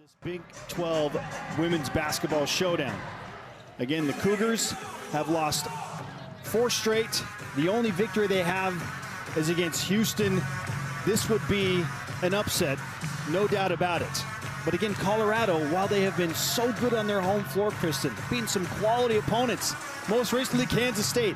This Big 12 women's basketball showdown. Again, the Cougars have lost 4 straight. The only victory they have is against Houston. This would be an upset, no doubt about it. But again, Colorado, while they have been so good on their home floor, Kristen, beating some quality opponents, most recently Kansas State,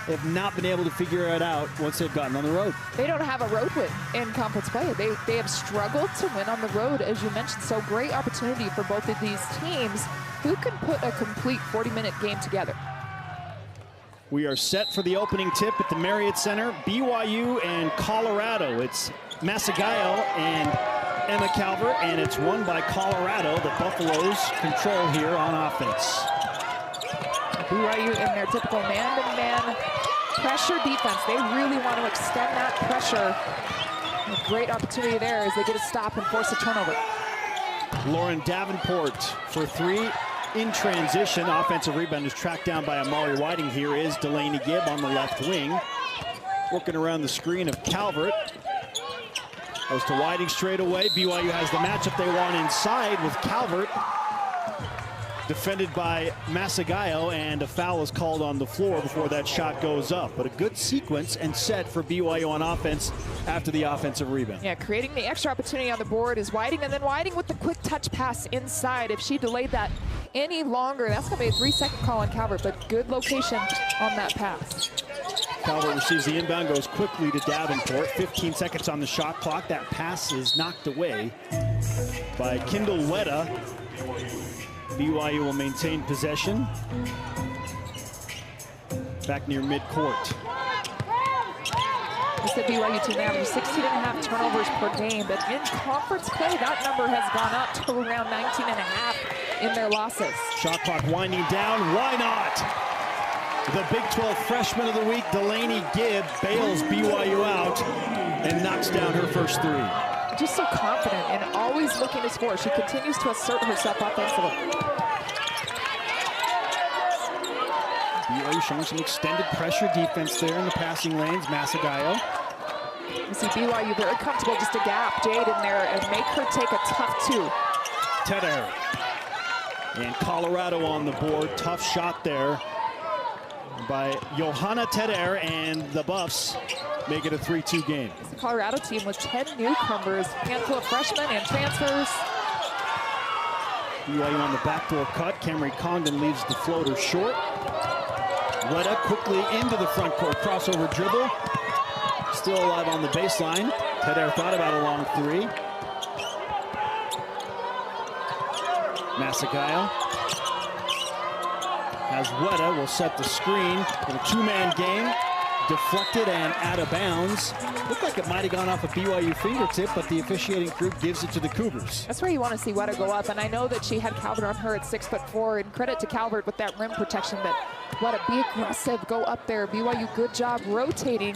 they have not been able to figure it out once they've gotten on the road. They don't have a road win in conference play. They have struggled to win on the road, as you mentioned. So great opportunity for both of these teams who can put a complete 40-minute game together. We are set for the opening tip at the Marriott Center. BYU and Colorado. It's Masagayo and Emma Calvert, and it's won by Colorado. The Buffaloes control here on offense. BYU in their typical man-to-man pressure defense. They really want to extend that pressure. A great opportunity there as they get a stop and force a turnover. Lauren Davenport for 3 in transition. Offensive rebound is tracked down by Amari Whiting. Here is Delaney Gibb on the left wing. Working around the screen of Calvert. Goes to Whiting straight away. BYU has the matchup they want inside with Calvert. Defended by Masagayo, and a foul is called on the floor before that shot goes up. But a good sequence and set for BYU on offense after the offensive rebound. Yeah, creating the extra opportunity on the board is Whiting, and then Whiting with the quick touch pass inside. If she delayed that any longer, that's going to be a 3-second call on Calvert, but good location on that pass. Calvert receives the inbound, goes quickly to Davenport. 15 seconds on the shot clock. That pass is knocked away by Kendall Wetta. BYU will maintain possession. Back near midcourt. It's the BYU team average 16.5 turnovers per game, but in conference play, that number has gone up to around 19.5 in their losses. Shot clock winding down. Why not? The Big 12 freshman of the week, Delaney Gibb, bails BYU out and knocks down her first 3. Just so confident and always looking to score. She continues to assert herself offensively. BYU showing some extended pressure defense there in the passing lanes. Masagayo. You see BYU very comfortable, just a gap Jade in there and make her take a tough 2. Tedder. And Colorado on the board. Tough shot there by Johanna Tedder, and the Buffs make it a 3-2 game. It's the Colorado team with 10 newcomers, handful of freshmen and transfers. BYU on the backdoor cut. Camry Condon leaves the floater short. Wetta quickly into the front court. Crossover dribble. Still alive on the baseline. Tedder thought about a long 3. Masagayo has Wetta, will set the screen. In a 2-man game. Deflected and out of bounds. Looked like it might have gone off a BYU fingertip, but the officiating crew gives it to the Cougars. That's where you want to see Wetta go up, and I know that she had Calvert on her at 6'4", and credit to Calvert with that rim protection, but Wetta, be aggressive, go up there. BYU, good job rotating.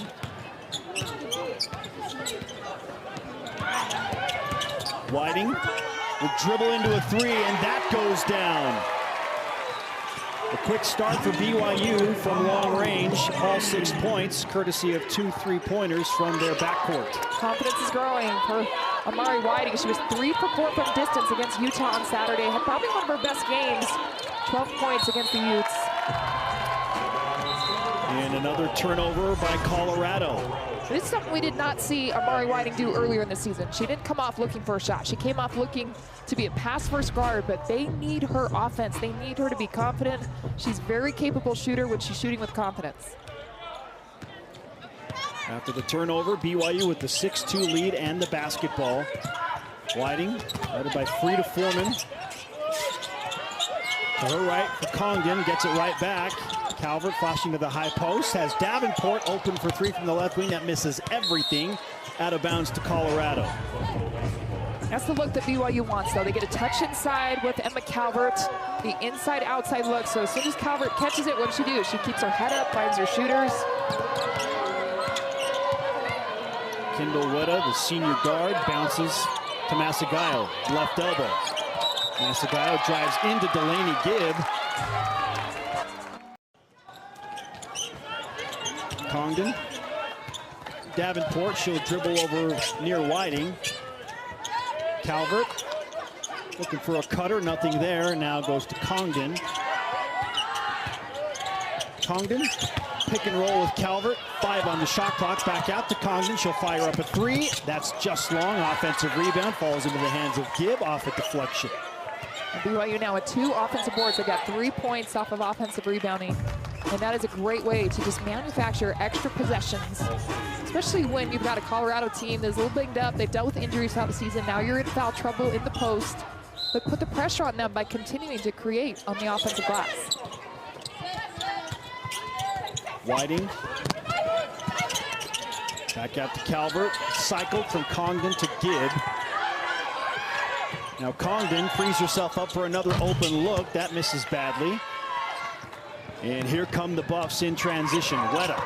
Whiting will dribble into a 3, and that goes down. A quick start for BYU from long range, all 6 points, courtesy of 2 3-pointers from their backcourt. Confidence is growing for Amari Whiting. She was 3 for 4 from distance against Utah on Saturday. Had probably one of her best games, 12 points against the Utes. And another turnover by Colorado. This is something we did not see Amari Whiting do earlier in the season. She didn't come off looking for a shot. She came off looking to be a pass-first guard, but they need her offense. They need her to be confident. She's a very capable shooter when she's shooting with confidence. After the turnover, BYU with the 6-2 lead and the basketball. Whiting, led by Frida Foreman. To her right for Congdon, gets it right back. Calvert flashing to the high post, has Davenport open for 3 from the left wing. That misses everything. Out of bounds to Colorado. That's the look that BYU wants, though. They get a touch inside with Emma Calvert, the inside-outside look. So as soon as Calvert catches it, what does she do? She keeps her head up, finds her shooters. Kendall Wetta, the senior guard, bounces to Masagayo, left elbow. Masagayo drives into Delaney Gibb. Congdon. Davenport, she'll dribble over near Whiting. Calvert Looking for a cutter, nothing there. Now goes to Congdon. Congdon, pick and roll with Calvert. 5 on the shot clock, back out to Congdon. She'll fire up a 3. That's just long. Offensive rebound, falls into the hands of Gibb off a deflection. And BYU now with 2 offensive boards. They got 3 points off of offensive rebounding. And that is a great way to just manufacture extra possessions, especially when you've got a Colorado team that's a little banged up. They've dealt with injuries throughout the season. Now you're in foul trouble in the post, but put the pressure on them by continuing to create on the offensive glass. Whiting. Back out to Calvert. Cycled from Congdon to Gibb. Now Congdon frees herself up for another open look. That misses badly. And here come the Buffs in transition. Weta.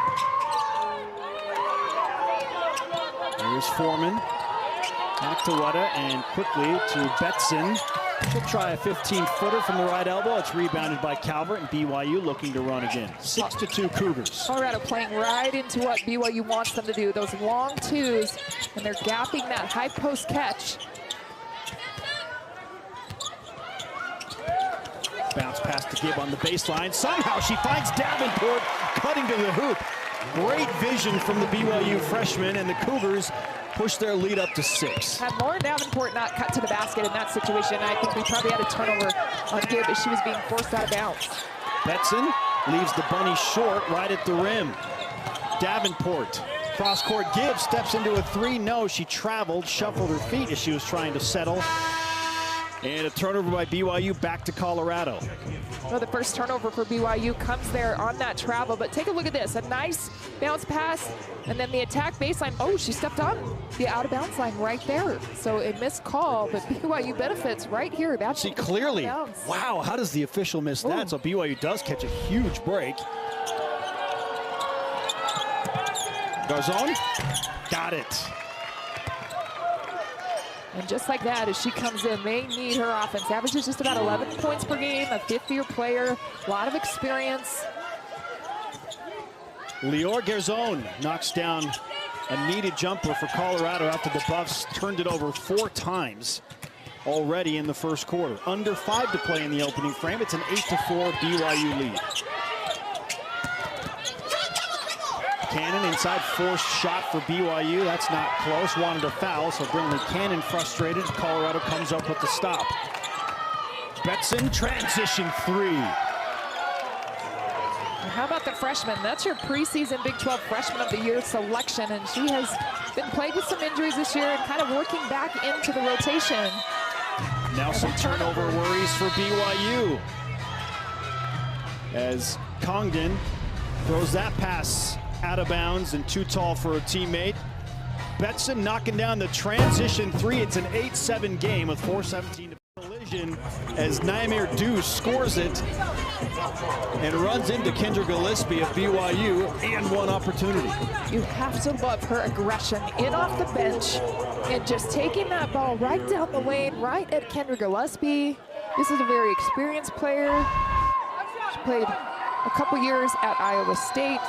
Here's Foreman. Back to Weta and quickly to Betson. She'll try a 15-footer from the right elbow. It's rebounded by Calvert, and BYU looking to run again. 6-2 Cougars. Colorado playing right into what BYU wants them to do. Those long twos, and they're gapping that high post catch. Bounce pass to Gibb on the baseline. Somehow she finds Davenport cutting to the hoop. Great vision from the BYU freshman, and the Cougars push their lead up to 6. Had Lauren Davenport not cut to the basket in that situation, I think we probably had a turnover on Gibb as she was being forced out of bounds. Betson leaves the bunny short right at the rim. Davenport, cross-court. Gibb steps into a 3. No, she traveled, shuffled her feet as she was trying to settle. And a turnover by BYU, back to Colorado. Well, the first turnover for BYU comes there on that travel, but take a look at this. A nice bounce pass, and then the attack baseline. Oh, she stepped on the out-of-bounds line right there. So a missed call, but BYU benefits right here. That's See, clearly, wow, how does the official miss that? So BYU does catch a huge break. Garzon, got it. And just like that, as she comes in, they need her offense. Averages just about 11 points per game, a 5th-year player, a lot of experience. Lior Garzon knocks down a needed jumper for Colorado after the Buffs turned it over 4 times already in the first quarter. Under 5 to play in the opening frame. It's an 8-4 BYU lead. Cannon inside, forced shot for BYU. That's not close. Wanted a foul, so Brinley Cannon frustrated. Colorado comes up with the stop. Betson, transition 3. And how about the freshman? That's your preseason Big 12 Freshman of the Year selection, and she has been plagued with some injuries this year and kind of working back into the rotation. Now some turnover worries for BYU, as Congdon throws that pass out of bounds and too tall for a teammate. Betson knocking down the transition 3. It's an 8-7 game with 4:17 to collision as Naimir Deuce scores it and runs into Kendra Gillespie of BYU and 1 opportunity. You have to love her aggression in off the bench and just taking that ball right down the lane, right at Kendra Gillespie. This is a very experienced player. She played a couple years at Iowa State.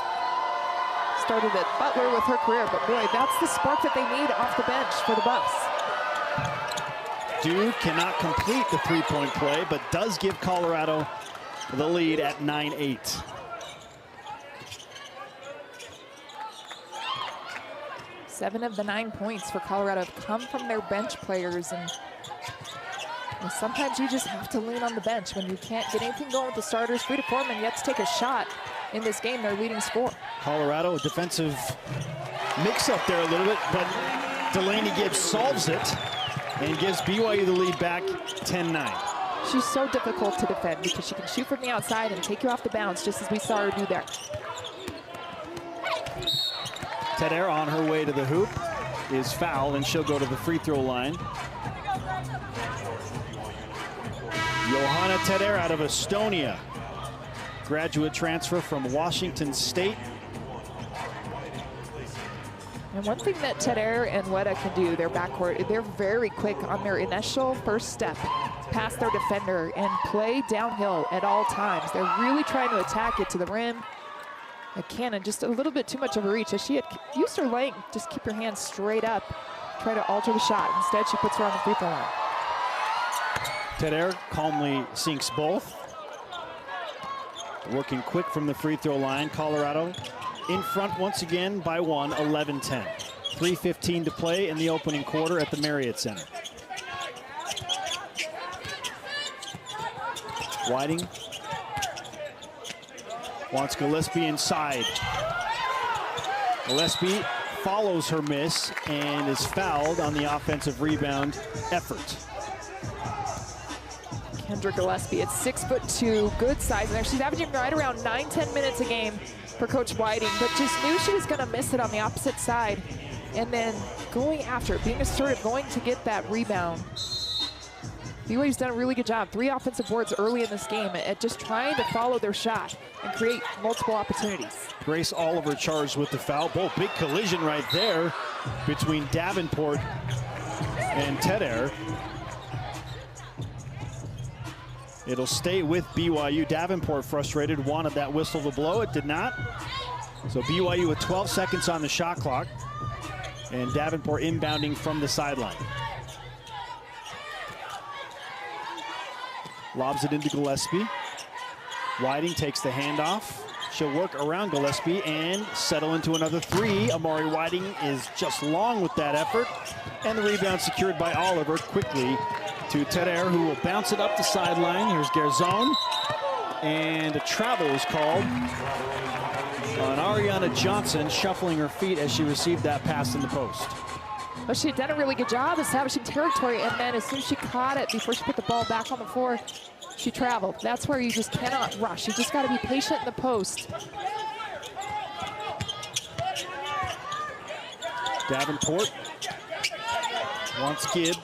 Started at Butler with her career, but boy, that's the spark that they need off the bench for the Buffs. Duke cannot complete the 3-point play, but does give Colorado the lead at 9-8. Seven of the 9 points for Colorado have come from their bench players, and sometimes you just have to lean on the bench when you can't get anything going with the starters. Frida Foreman yet to take a shot in this game, their leading scorer. Colorado, a defensive mix-up there a little bit, but Delaney Gibbs solves it and gives BYU the lead back 10-9. She's so difficult to defend because she can shoot from the outside and take you off the bounce, just as we saw her do there. Tedder on her way to the hoop is fouled, and she'll go to the free throw line. Johanna Tedder out of Estonia. Graduate transfer from Washington State. And one thing that Tedder and Weta can do, their backcourt, they're very quick on their initial first step past their defender and play downhill at all times. They're really trying to attack it to the rim. Cannon, just a little bit too much of a reach. As she had used her length, just keep your hands straight up, try to alter the shot. Instead, she puts her on the free throw line. Tedder calmly sinks both. Working quick from the free throw line. Colorado in front once again by one, 11-10. 3:15 to play in the opening quarter at the Marriott Center. Whiting wants Gillespie inside. Gillespie follows her miss and is fouled on the offensive rebound effort. Kendra Gillespie at 6'2", good size in there. She's averaging right around 9-10 minutes a game for Coach Whiting, but just knew she was going to miss it on the opposite side. And then going after it, being assertive, going to get that rebound. BYU's done a really good job. 3 offensive boards early in this game at just trying to follow their shot and create multiple opportunities. Grace Oliver charged with the foul. Both big collision right there between Davenport and Tedder. It'll stay with BYU. Davenport frustrated, wanted that whistle to blow. It did not. So BYU with 12 seconds on the shot clock. And Davenport inbounding from the sideline. Lobs it into Gillespie. Whiting takes the handoff. She'll work around Gillespie and settle into another 3. Amari Whiting is just long with that effort. And the rebound secured by Oliver quickly to Tedder, who will bounce it up the sideline. Here's Garzone. And a travel is called on Ariana Johnson, shuffling her feet as she received that pass in the post. But she had done a really good job establishing territory, and then as soon as she caught it, before she put the ball back on the floor, she traveled. That's where you just cannot rush. You just got to be patient in the post. Davenport wants Gibb.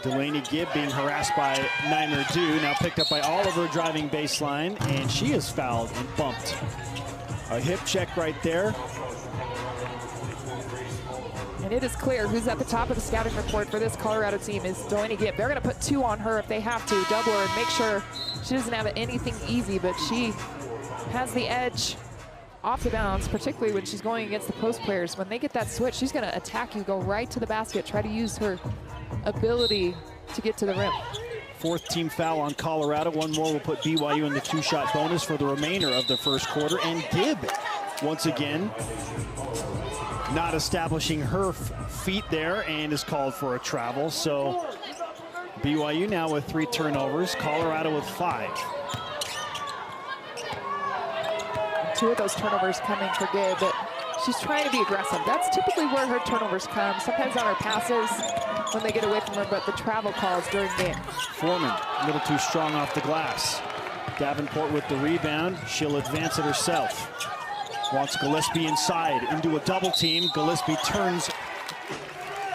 Delaney Gibb being harassed by Naimer Dew, now picked up by Oliver driving baseline, and she is fouled and bumped. A hip check right there. And it is clear who's at the top of the scouting report for this Colorado team is Delaney Gibb. They're going to put 2 on her if they have to, double her and make sure she doesn't have anything easy, but she has the edge off the bounce, particularly when she's going against the post players. When they get that switch, she's going to attack you, go right to the basket, try to use her ability to get to the rim. 4th team foul on Colorado. One more will put BYU in the 2-shot bonus for the remainder of the first quarter. And Gibb, once again, not establishing her feet there and is called for a travel. So BYU now with 3 turnovers, Colorado with 5. 2 of those turnovers coming for Gibb, but she's trying to be aggressive. That's typically where her turnovers come, sometimes on her passes when they get away from her, but the travel calls during game. Foreman, a little too strong off the glass. Davenport with the rebound. She'll advance it herself. Wants Gillespie inside into a double team. Gillespie turns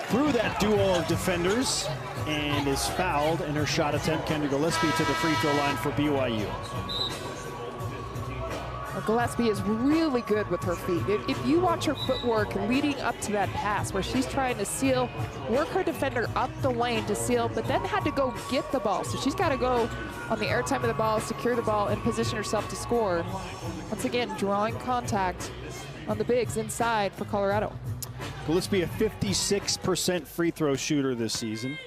through that duo of defenders and is fouled in her shot attempt. Kendra Gillespie to the free throw line for BYU. Gillespie is really good with her feet. If you watch her footwork leading up to that pass where she's trying to seal, work her defender up the lane to seal, but then had to go get the ball. So she's got to go on the airtime of the ball, secure the ball, and position herself to score. Once again, drawing contact on the bigs inside for Colorado. Gillespie, a 56% free throw shooter this season.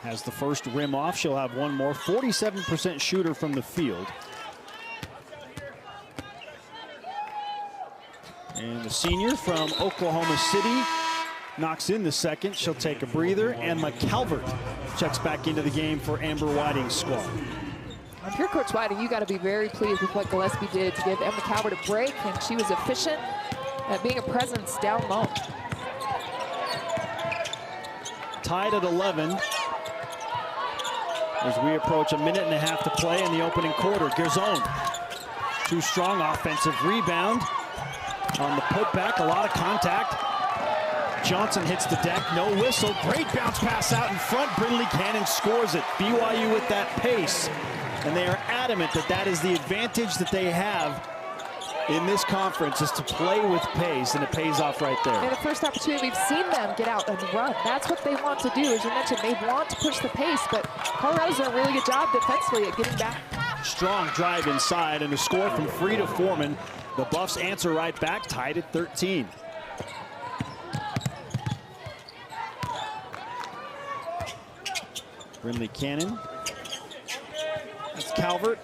Has the first rim off. She'll have one more. 47% shooter from the field. And the senior from Oklahoma City knocks in the second. She'll take a breather. And McCalvert checks back into the game for Amber Whiting's squad. If you're Coach Whiting, you got to be very pleased with what Gillespie did to give Emma Calvert a break, and she was efficient at being a presence down low. Tied at 11 as we approach a minute and a half to play in the opening quarter. Garzone, too strong, offensive rebound on the putback, a lot of contact. Johnson hits the deck, no whistle. Great bounce pass out in front. Brindley Cannon scores it. BYU with that pace. And they are adamant that that is the advantage that they have in this conference, is to play with pace, and it pays off right there. And the first opportunity we've seen them get out and run. That's what they want to do. As you mentioned, they want to push the pace, but Colorado's done a really good job defensively at getting back. Strong drive inside and a score from Frida Foreman. The Buffs answer right back, tied at 13. Brinley Cannon. That's Calvert.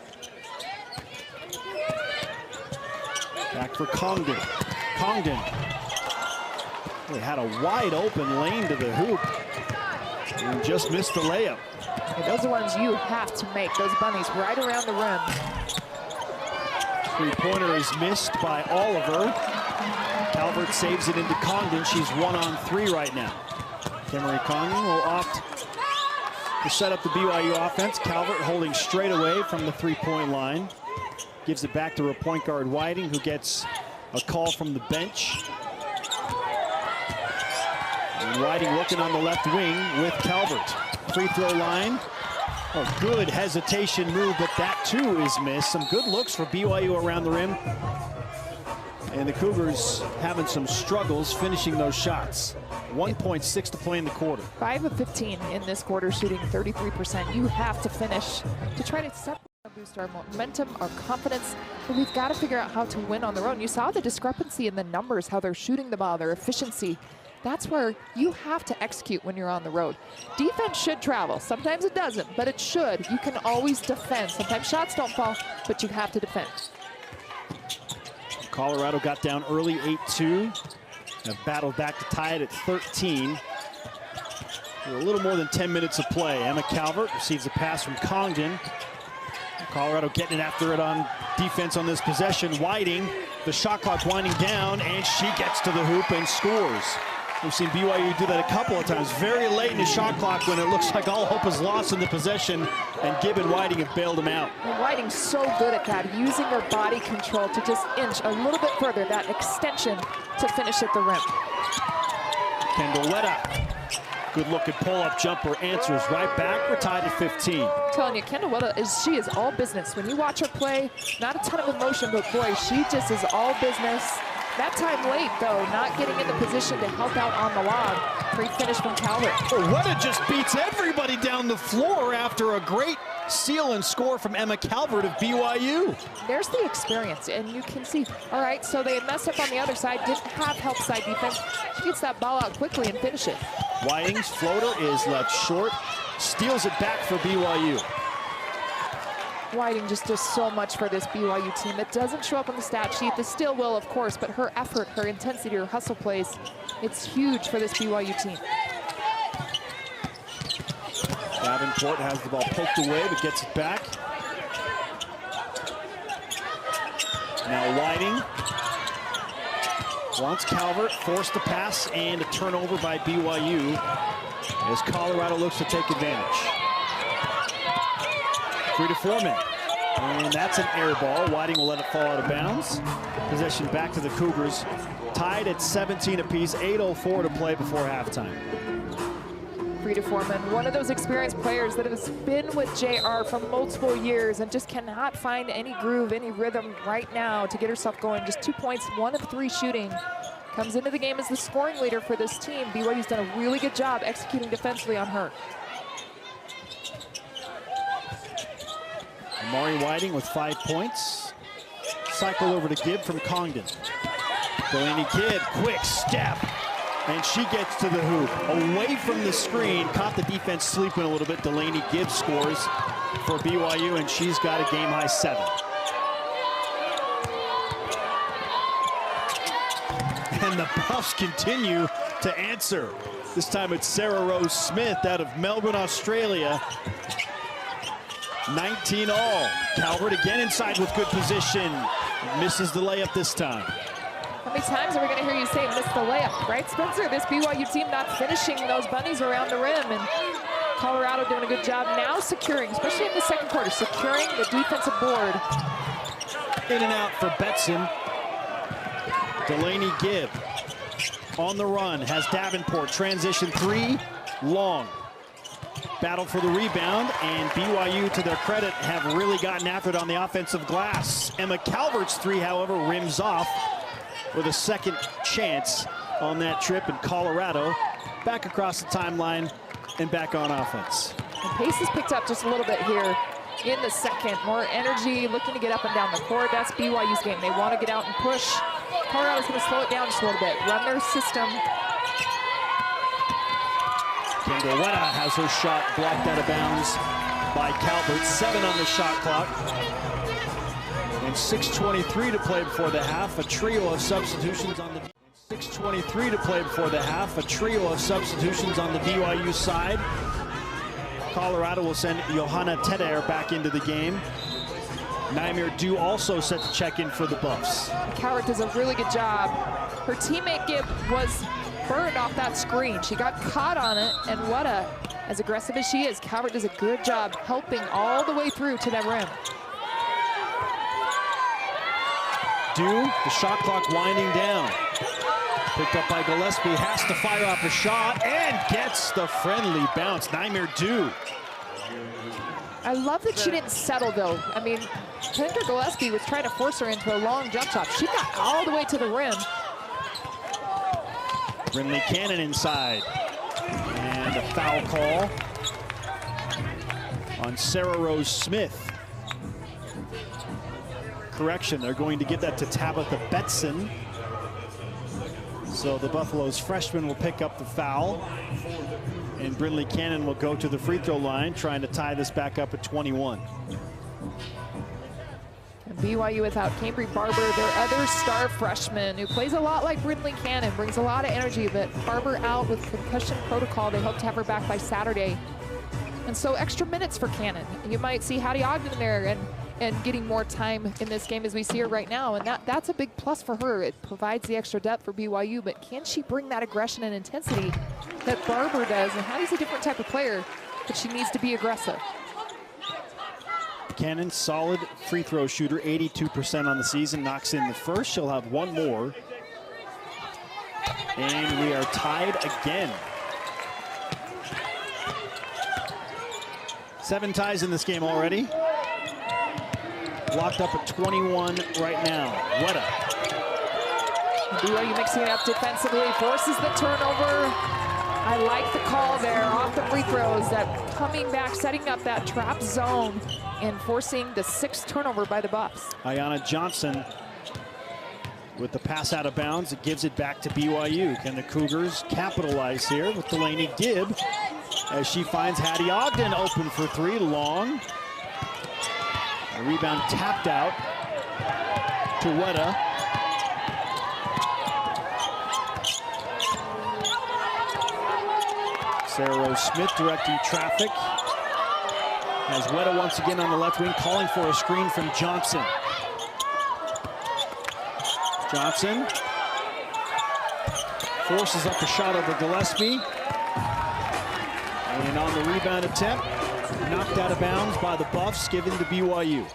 Back for Congdon. Congdon. They had a wide open lane to the hoop and just missed the layup. Yeah, those are ones you have to make, those bunnies right around the rim. Three-pointer is missed by Oliver. Calvert saves it into Congdon. She's 1-on-3 right now. Kemery Congdon will opt to set up the BYU offense. Calvert holding straight away from the three-point line. Gives it back to her point guard Whiting, who gets a call from the bench. And Whiting looking on the left wing with Calvert. Free throw line. Oh, good hesitation move, but that too is missed. Some good looks for BYU around the rim. And the Cougars having some struggles finishing those shots. 1.6 to play in the quarter. 5 of 15 in this quarter, shooting 33%. You have to finish to try to boost our momentum, our confidence, but we've got to figure out how to win on the road. You saw the discrepancy in the numbers, how they're shooting the ball, their efficiency. That's where you have to execute when you're on the road. Defense should travel. Sometimes it doesn't, but it should. You can always defend. Sometimes shots don't fall, but you have to defend. Colorado got down early, 8-2. Have battled back to tie it at 13. With a little more than 10 minutes of play. Emma Calvert receives a pass from Congdon. Colorado getting it after it on defense on this possession. Whiting, the shot clock winding down, and she gets to the hoop and scores. We've seen BYU do that a couple of times. Very late in the shot clock when it looks like all hope is lost in the possession, and Gibb and Whiting have bailed him out. And Whiting's so good at that, using her body control to just inch a little bit further, that extension to finish at the rim. Kendall Wetta. Good looking pull-up jumper, answers right back. We're tied at 15. I'm telling you, Kendall Wetta she is all business. When you watch her play, not a ton of emotion, but boy, she just is all business. That time late, though, not getting in the position to help out on the lob. Great finish from Calvert. Oh, Wetta just beats everybody down the floor after a great steal and score from Emma Calvert of BYU. There's the experience, and you can see, all right, so they had messed up on the other side, didn't have help side defense. She gets that ball out quickly and finish it. Whiting's floater is left short, steals it back for BYU. Whiting just does so much for this BYU team. It doesn't show up on the stat sheet. This still will, of course, but her effort, her intensity, her hustle plays, it's huge for this BYU team. Davenport has the ball poked away, but gets it back. Now Whiting wants Calvert, forced the pass, and a turnover by BYU as Colorado looks to take advantage. Free to Foreman, and that's an air ball. Whiting will let it fall out of bounds. Possession back to the Cougars. Tied at 17 apiece, 8:04 to play before halftime. Free to Foreman, one of those experienced players that has been with JR for multiple years and just cannot find any groove, any rhythm right now to get herself going. Just 2 points, 1 of 3 shooting. Comes into the game as the scoring leader for this team. BYU's done a really good job executing defensively on her. Amari Whiting with 5 points. Cycle over to Gibb from Congdon. Delaney Gibb, quick step, and she gets to the hoop. Away from the screen, caught the defense sleeping a little bit. Delaney Gibb scores for BYU, and she's got a game-high 7. And the Buffs continue to answer. This time it's Sarah Rose Smith out of Melbourne, Australia. 19 all. Calvert again inside with good position. Misses the layup this time. How many times are we going to hear you say miss the layup, right, Spencer? This BYU team not finishing those bunnies around the rim, and Colorado doing a good job now securing, especially in the second quarter, securing the defensive board. In and out for Betson. Delaney Gibb on the run, has Davenport, transition 3, long. Battle for the rebound, and BYU, to their credit, have really gotten after it on the offensive glass. Emma Calvert's 3, however, rims off with a second chance on that trip, and Colorado back across the timeline and back on offense. The pace has picked up just a little bit here in the second. More energy, looking to get up and down the court. That's BYU's game. They want to get out and push. Colorado's going to slow it down just a little bit, run their system. Kendall Wetta has her shot blocked out of bounds by Calvert. 7 on the shot clock. And 6:23 to play before the half. A trio of substitutions on the 6:23 to play before the half. A trio of substitutions on the BYU side. Colorado will send Johanna Teder back into the game. Naimir Dew also set to check in for the Buffs. Cowart does a really good job. Her teammate Gibb was burned off that screen. She got caught on it, and Wetta, as aggressive as she is, Cowart does a good job helping all the way through to that rim. Dew, the shot clock winding down. Picked up by Gillespie, has to fire off a shot and gets the friendly bounce. Naimir Dew. I love that she didn't settle, though. I mean, Kendra Gillespie was trying to force her into a long jump shot. She got all the way to the rim. Brinley Cannon inside. And a foul call on Sarah Rose Smith. Correction, they're going to give that to Tabitha Betson. So the Buffaloes freshman will pick up the foul. And Brinley Cannon will go to the free throw line, trying to tie this back up at 21. And BYU without Cambry Barber, their other star freshman, who plays a lot like Brinley Cannon, brings a lot of energy, but Barber out with concussion protocol. They hope to have her back by Saturday. And so extra minutes for Cannon. You might see Hattie Ogden there and getting more time in this game as we see her right now. And that's a big plus for her. It provides the extra depth for BYU, but can she bring that aggression and intensity that Barber does? And Hattie's a different type of player, but she needs to be aggressive. Cannon, solid free throw shooter, 82% on the season, knocks in the first. She'll have one more. And we are tied again. 7 ties in this game already. Locked up at 21 right now. Wetta. BYU mixing it up defensively, forces the turnover. I like the call there off the free throws, that coming back, setting up that trap zone and forcing the 6th turnover by the Buffs. Ayanna Johnson with the pass out of bounds. It gives it back to BYU. Can the Cougars capitalize here with Delaney Gibb as she finds Hattie Ogden open for 3, long. A rebound tapped out to Wetta. Sarah Rose Smith directing traffic. Has Wetta once again on the left wing, calling for a screen from Johnson. Johnson forces up a shot over Gillespie. And on the rebound attempt, knocked out of bounds by the Buffs, given to BYU.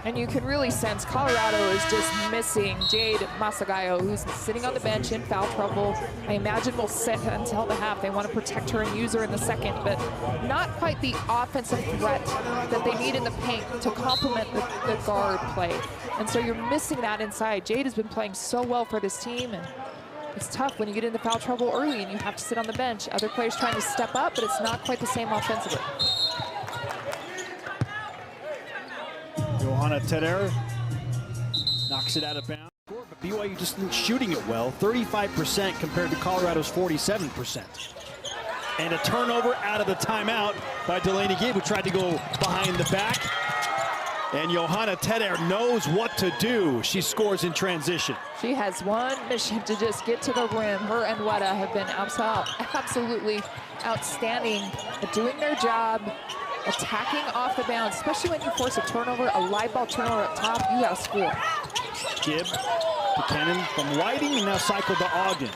And you can really sense Colorado is just missing Jade Masagayo, who's sitting on the bench in foul trouble. I imagine will sit until the half. They want to protect her and use her in the second, but not quite the offensive threat that they need in the paint to complement the guard play. And so you're missing that inside. Jade has been playing so well for this team, and it's tough when you get into foul trouble early and you have to sit on the bench. Other players trying to step up, but it's not quite the same offensively. Johanna Teder knocks it out of bounds. But BYU just isn't shooting it well. 35% compared to Colorado's 47%. And a turnover out of the timeout by Delaney Gibb, who tried to go behind the back. And Johanna Teder knows what to do. She scores in transition. She has one mission to just get to the rim. Her and Wetta have been absolutely outstanding at doing their job, attacking off the bounds, especially when you force a turnover, a live ball turnover up top, you gotta score. Gibb to Cannon from Whiting, and now cycled to Ogden.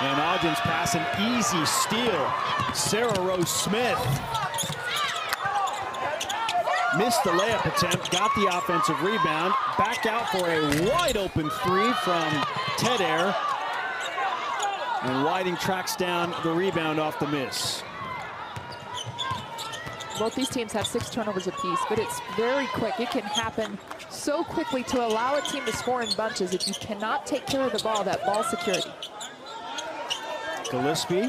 And Ogden's pass, an easy steal. Sarah Rose Smith missed the layup attempt, got the offensive rebound, back out for a wide open 3 from Teder. And Whiting tracks down the rebound off the miss. Both these teams have 6 turnovers apiece, but it's very quick. It can happen so quickly to allow a team to score in bunches if you cannot take care of the ball, that ball security. Gillespie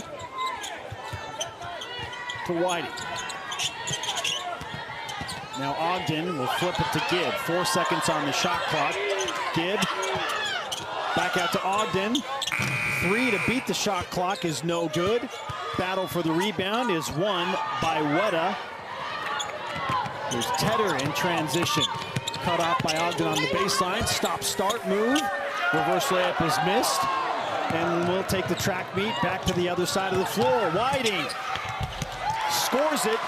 to Whiting. Now Ogden will flip it to Gibb. 4 seconds on the shot clock. Gibb back out to Ogden. 3 to beat the shot clock is no good. battle for the rebound is won by Weta. There's Tedder in transition. Cut off by Ogden on the baseline. Stop-start move. Reverse layup is missed. And we'll take the track meet back to the other side of the floor. Whiting scores it.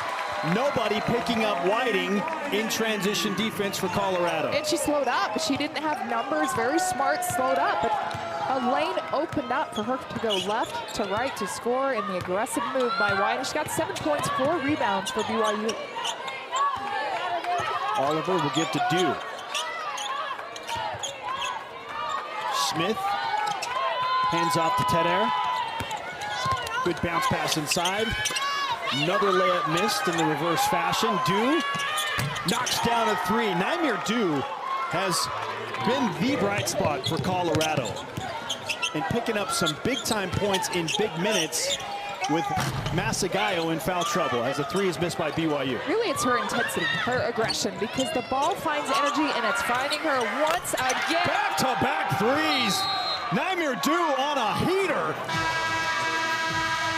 Nobody picking up Whiting in transition defense for Colorado. And she slowed up. She didn't have numbers. Very smart, slowed up. But a lane opened up for her to go left to right to score in the aggressive move by Whiting. She got 7 points, 4 rebounds for BYU. Oliver will give to Dew. Smith hands off to Tedder. Good bounce pass inside. Another layup missed in the reverse fashion. Dew knocks down a three. Naimir Dew has been the bright spot for Colorado and picking up some big-time points in big minutes with Masagayo in foul trouble as the three is missed by BYU. Really, it's her intensity, her aggression, because the ball finds energy and it's finding her once again. Back-to-back threes. Naimir Dew on a heater.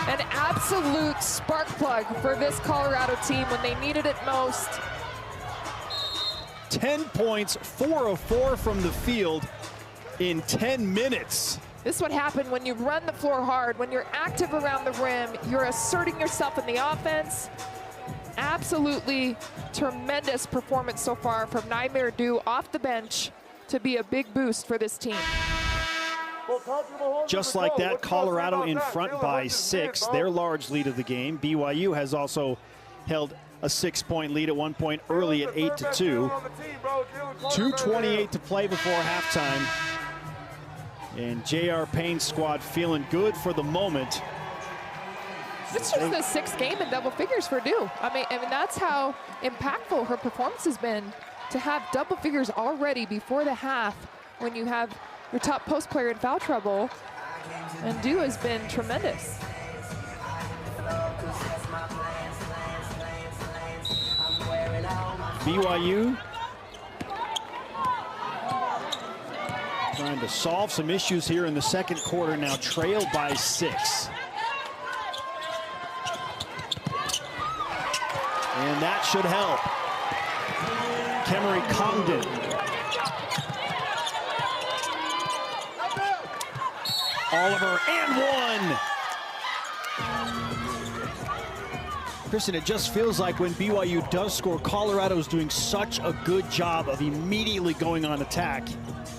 An absolute spark plug for this Colorado team when they needed it most. 10 points, 4 of 4 from the field in 10 minutes. This is what happened when you run the floor hard, when you're active around the rim, you're asserting yourself in the offense. Absolutely tremendous performance so far from Naimir Dew off the bench to be a big boost for this team. Just like that, Colorado in front by 6, their large lead of the game. BYU has also held a 6-point lead at one point early at 8-2. 2:28 to play before halftime. And J.R. Payne's squad feeling good for the moment. This is the 6th game in double figures for Dew. I mean, that's how impactful her performance has been, to have double figures already before the half when you have your top post player in foul trouble. And Dew has been tremendous. BYU trying to solve some issues here in the second quarter, now trailed by 6. And that should help. Kemery Congdon. Oliver and one. Kristen, it just feels like when BYU does score, Colorado is doing such a good job of immediately going on attack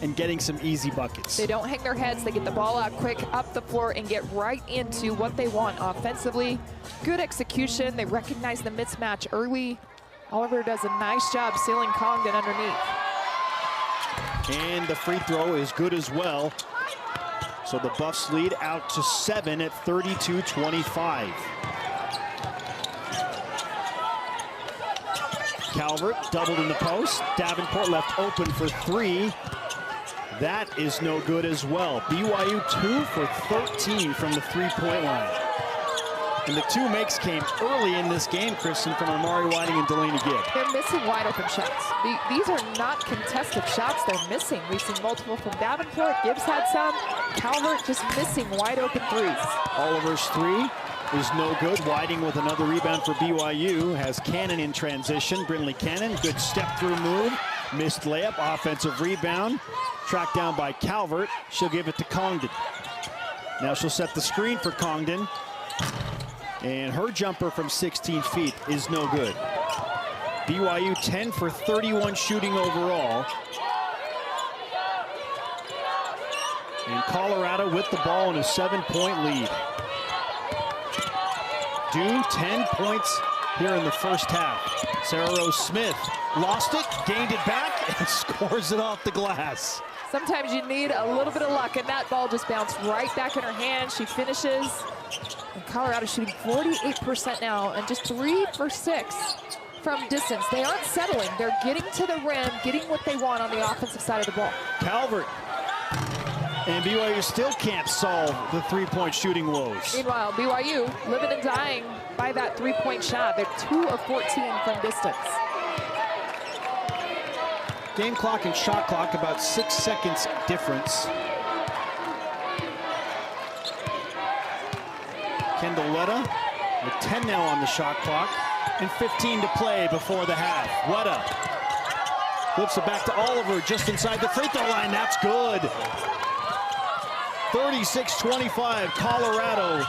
and getting some easy buckets. They don't hang their heads. They get the ball out quick up the floor and get right into what they want offensively. Good execution. They recognize the mismatch early. Oliver does a nice job sealing Congdon underneath. And the free throw is good as well. So the Buffs lead out to 7 at 32-25. Calvert doubled in the post. Davenport left open for 3. That is no good as well. BYU 2 for 13 from the three-point line. And the 2 makes came early in this game, Kristen, from Amari Whiting and Delaney Gibb. They're missing wide open shots. These are not contested shots they're missing. We've seen multiple from Davenport. Gibbs had some. Calvert just missing wide open threes. Oliver's 3 is no good. Whiting with another rebound for BYU. Has Cannon in transition. Brindley Cannon, good step-through move. Missed layup, offensive rebound. Tracked down by Calvert. She'll give it to Congdon. Now she'll set the screen for Congdon. And her jumper from 16 feet is no good. BYU 10 for 31 shooting overall. And Colorado with the ball in a 7-point lead. Dew 10 points here in the first half. Sarah Rose Smith lost it, gained it back, and scores it off the glass. Sometimes you need a little bit of luck, and that ball just bounced right back in her hand. She finishes. And Colorado shooting 48% now, and just 3 for 6 from distance. They aren't settling. They're getting to the rim, getting what they want on the offensive side of the ball. Calvert. And BYU still can't solve the three-point shooting woes. Meanwhile, BYU living and dying by that three-point shot. They're 2 of 14 from distance. Game clock and shot clock, about 6 seconds difference. Kendall Weta with 10 now on the shot clock and 15 to play before the half. Weta flips it back to Oliver just inside the free throw line. That's good. 36-25, Colorado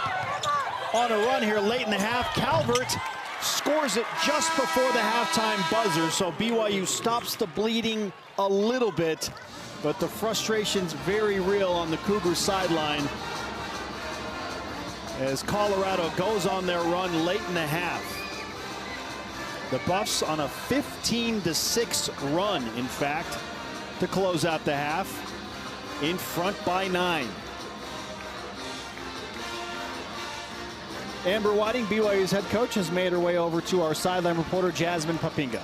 on a run here late in the half. Calvert scores it just before the halftime buzzer, so BYU stops the bleeding a little bit, but the frustration's very real on the Cougars sideline as Colorado goes on their run late in the half. The Buffs on a 15-6 run, in fact, to close out the half, in front by 9. Amber Whiting, BYU's head coach, has made her way over to our sideline reporter, Jasmine Papinga.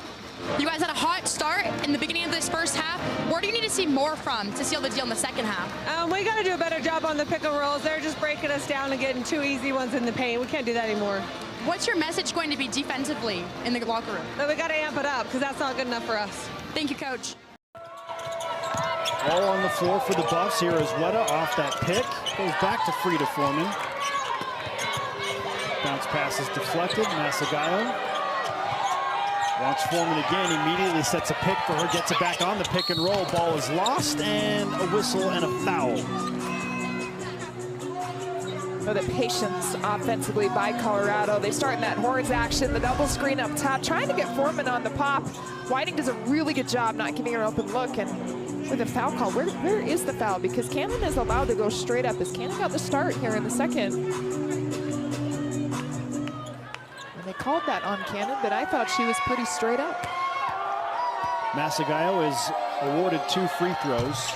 You guys had a hot start in the beginning of this first half. Where do you need to see more from to seal the deal in the second half? We got to do a better job on the pick and rolls. They're just breaking us down and getting 2 easy ones in the paint. We can't do that anymore. What's your message going to be defensively in the locker room? But we got to amp it up because that's not good enough for us. Thank you, Coach. All on the floor for the Buffs. Here is Weta off that pick. Goes back to Frida Foreman. Bounce pass is deflected. Masagayo wants Foreman again. Immediately sets a pick for her. Gets it back on the pick and roll. Ball is lost, and a whistle and a foul. So the patience offensively by Colorado. They start in that horns action, the double screen up top, trying to get Foreman on the pop. Whiting does a really good job not giving her an open look, and with a foul call, where is the foul? Because Cannon is allowed to go straight up. Is Cannon got the start here in the second? And they called that on Cannon, but I thought she was pretty straight up. Masagayo is awarded 2 free throws.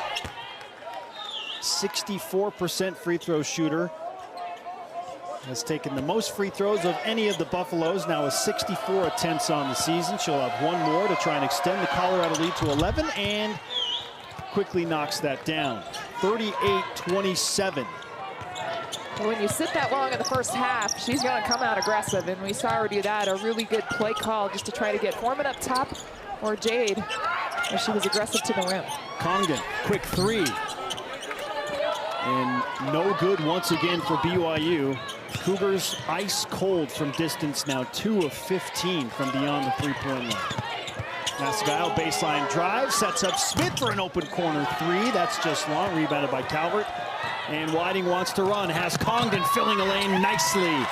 64% free throw shooter. Has taken the most free throws of any of the Buffaloes, now with 64 attempts on the season. She'll have 1 more to try and extend the Colorado lead to 11, and quickly knocks that down. 38-27. Well, when you sit that long in the first half, she's going to come out aggressive, and we saw her do that. A really good play call just to try to get Foreman up top, or Jade, where she was aggressive to the rim. Congdon, quick 3. And no good once again for BYU. Cougars ice cold from distance now, 2 of 15 from beyond the 3-point line. Masagayo baseline drive, sets up Smith for an open corner 3. That's just long, rebounded by Calvert. And Whiting wants to run, has Congdon filling a lane nicely.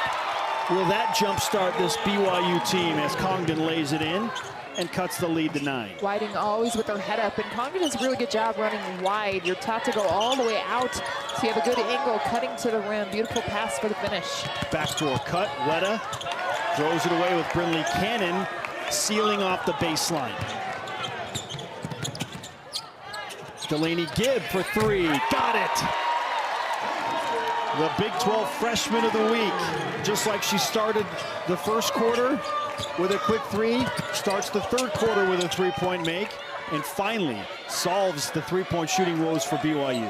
Will that jumpstart this BYU team as Congdon lays it in and cuts the lead to 9. Whiting always with her head up, and Congdon does a really good job running wide. You're taught to go all the way out, so you have a good angle cutting to the rim. Beautiful pass for the finish. Backdoor cut, Weta throws it away with Brinley Cannon, sealing off the baseline. Delaney Gibb for 3, got it! The Big 12 freshman of the week, just like she started the first quarter with a quick 3, starts the third quarter with a 3-point make, and finally solves the 3-point shooting woes for BYU.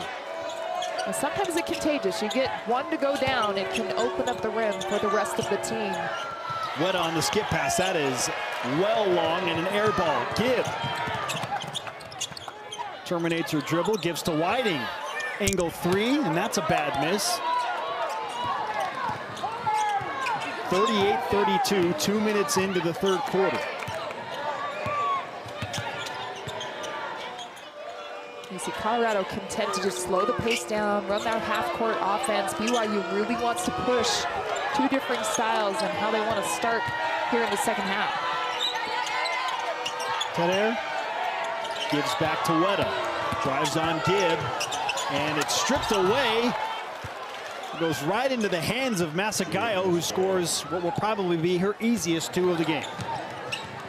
Well, sometimes it's contagious. You get one to go down, it can open up the rim for the rest of the team. Weta on the skip pass, that is well long, and an air ball. Gibb terminates her dribble, gives to Whiting. Angle 3, and that's a bad miss. 38-32, 2 minutes into the third quarter. You see Colorado content to just slow the pace down, run that half-court offense. BYU really wants to push 2 different styles and how they want to start here in the second half. Tedder gives back to Weta, drives on Gibb, and it's stripped away. Goes right into the hands of Masagayo, who scores what will probably be her easiest 2 of the game.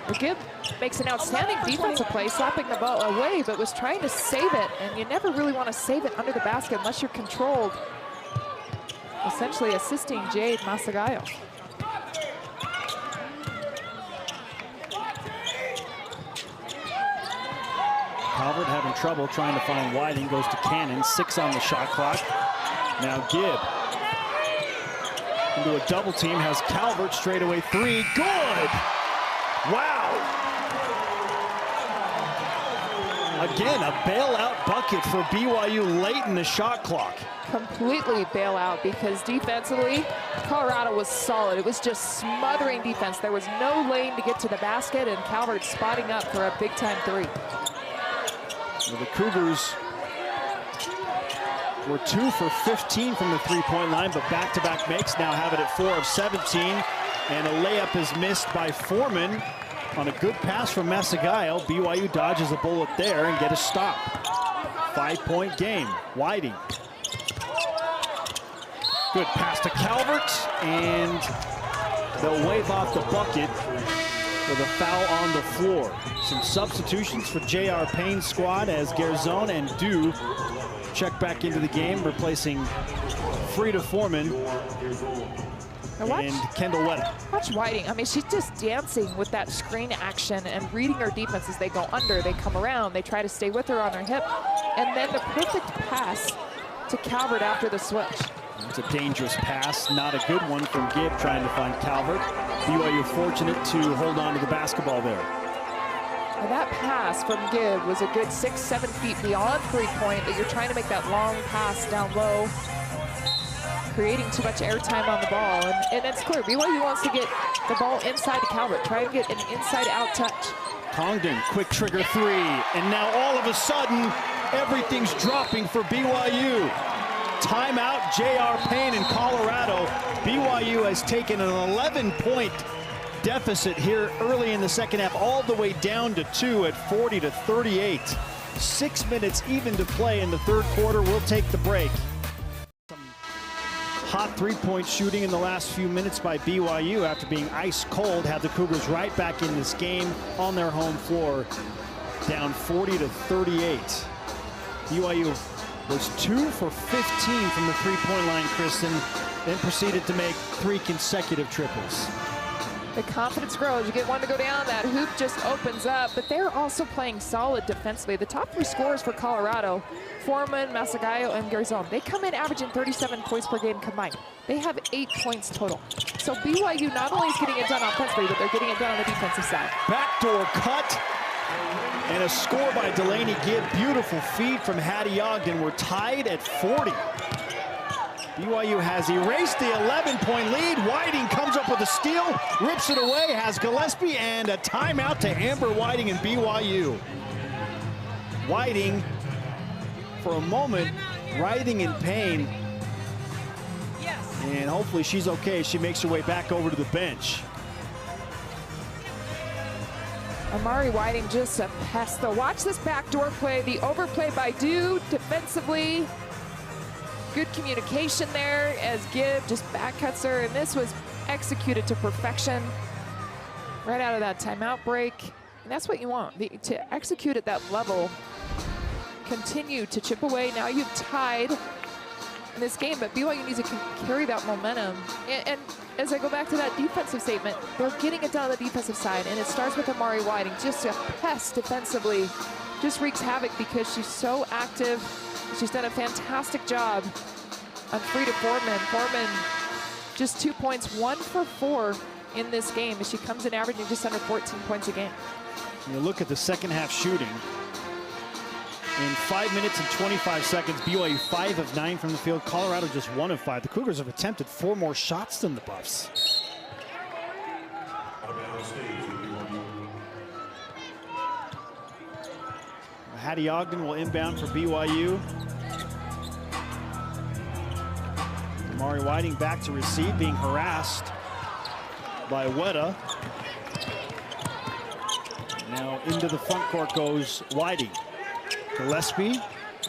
Well, Gibb makes an outstanding defensive play, slapping the ball away, but was trying to save it, and you never really want to save it under the basket unless you're controlled. Essentially assisting Jade Masagayo. Calvert having trouble trying to find Whiting, goes to Cannon, 6 on the shot clock. Now Gibb into a double team, has Calvert straight away 3, good! Wow! Again, a bailout bucket for BYU late in the shot clock. Completely bailout because defensively, Colorado was solid. It was just smothering defense. There was no lane to get to the basket, and Calvert spotting up for a big-time three. Well, the Cougars were 2 for 15 from the three-point line, but back-to-back makes, now have it at 4 of 17. And a layup is missed by Foreman on a good pass from Masagayo. BYU dodges a bullet there and get a stop. 5-point game. Whiting. Good pass to Calvert, and they'll wave off the bucket with a foul on the floor. Some substitutions for J.R. Payne's squad as Gerzon and Dew check back into the game, replacing Frida Foreman and Kendall Wetta. Watch Whiting. I mean, she's just dancing with that screen action and reading her defense as they go under. They come around. They try to stay with her on her hip. And then the perfect pass to Calvert after the switch. It's a dangerous pass. Not a good one from Gibb trying to find Calvert. BYU fortunate to hold on to the basketball there. And that pass from Gibb was a good 6-7 feet beyond three-point, that you're trying to make that long pass down low, creating too much airtime on the ball. And it's clear, BYU wants to get the ball inside to Calvert, try to get an inside-out touch. Congdon, quick trigger three, and now all of a sudden, everything's dropping for BYU. Timeout, J.R. Payne in Colorado. BYU has taken an 11-point deficit here early in the second half, all the way down to 2 at 40-38. 6 minutes even to play in the third quarter. We'll take the break. Some hot three-point shooting in the last few minutes by BYU after being ice cold. Have the Cougars right back in this game on their home floor, down 40-38. BYU was 2 for 15 from the three-point line, Kristen, then proceeded to make 3 consecutive triples. The confidence grows. You get one to go down, that hoop just opens up, but they're also playing solid defensively. The top 3 scorers for Colorado, Foreman, Masagayo, and Gerzon, they come in averaging 37 points per game combined. They have 8 points total. So BYU not only is getting it done offensively, but they're getting it done on the defensive side. Backdoor cut. And a score by Delaney Gibb. Beautiful feed from Hattie Ogden. We're tied at 40. BYU has erased the 11-point lead. Whiting comes up with a steal, rips it away, has Gillespie, and a timeout to Amber Whiting and BYU. Whiting, for a moment, writhing in pain. And hopefully she's okay as she makes her way back over to the bench. Amari Whiting just a pest, though. Watch this backdoor play, the overplay by Dew defensively. Good communication there as Gibb just backcuts her, and this was executed to perfection right out of that timeout break. And that's what you want, to execute at that level. Continue to chip away. Now you've tied in this game, but BYU needs to carry that momentum. And as I go back to that defensive statement, they're getting it done on the defensive side, and it starts with Amari Whiting, just a pest defensively. Just wreaks havoc because she's so active. She's done a fantastic job on Frida Foreman. Foreman just 2 points, 1 for 4 in this game as she comes in averaging just under 14 points a game. You look at the second half shooting. In 5 minutes and 25 seconds, BYU 5 of 9 from the field. Colorado just 1 of 5. The Cougars have attempted 4 more shots than the Buffs. Hattie Ogden will inbound for BYU. Amari Whiting back to receive, being harassed by Wetta. Now into the front court goes Whiting. Gillespie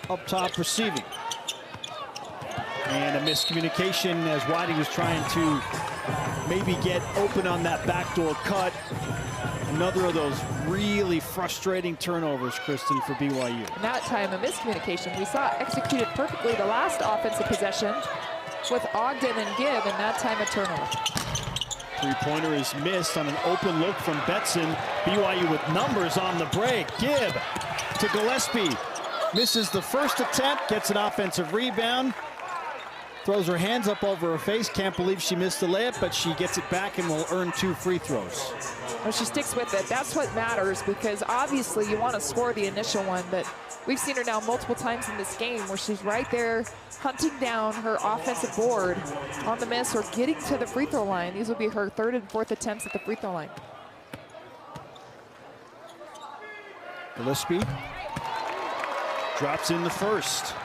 up top receiving. And a miscommunication as Whiting was trying to maybe get open on that backdoor cut. Another of those really frustrating turnovers, Kristen, for BYU. And that time, a miscommunication. We saw executed perfectly the last offensive possession with Ogden and Gibb, and that time a turnover. Three-pointer is missed on an open look from Betson. BYU with numbers on the break. Gibb to Gillespie. Misses the first attempt, gets an offensive rebound. Throws her hands up over her face. Can't believe she missed the layup, but she gets it back and will earn 2 free throws. Well, she sticks with it. That's what matters, because obviously you want to score the initial one, but we've seen her now multiple times in this game where she's right there hunting down her offensive board on the miss or getting to the free throw line. These will be her 3rd and 4th attempts at the free throw line. Gillespie drops in the first.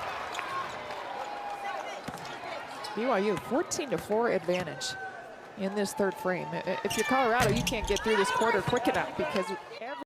BYU 14-4 advantage in this 3rd frame. If you're Colorado, you can't get through this quarter quick enough, because every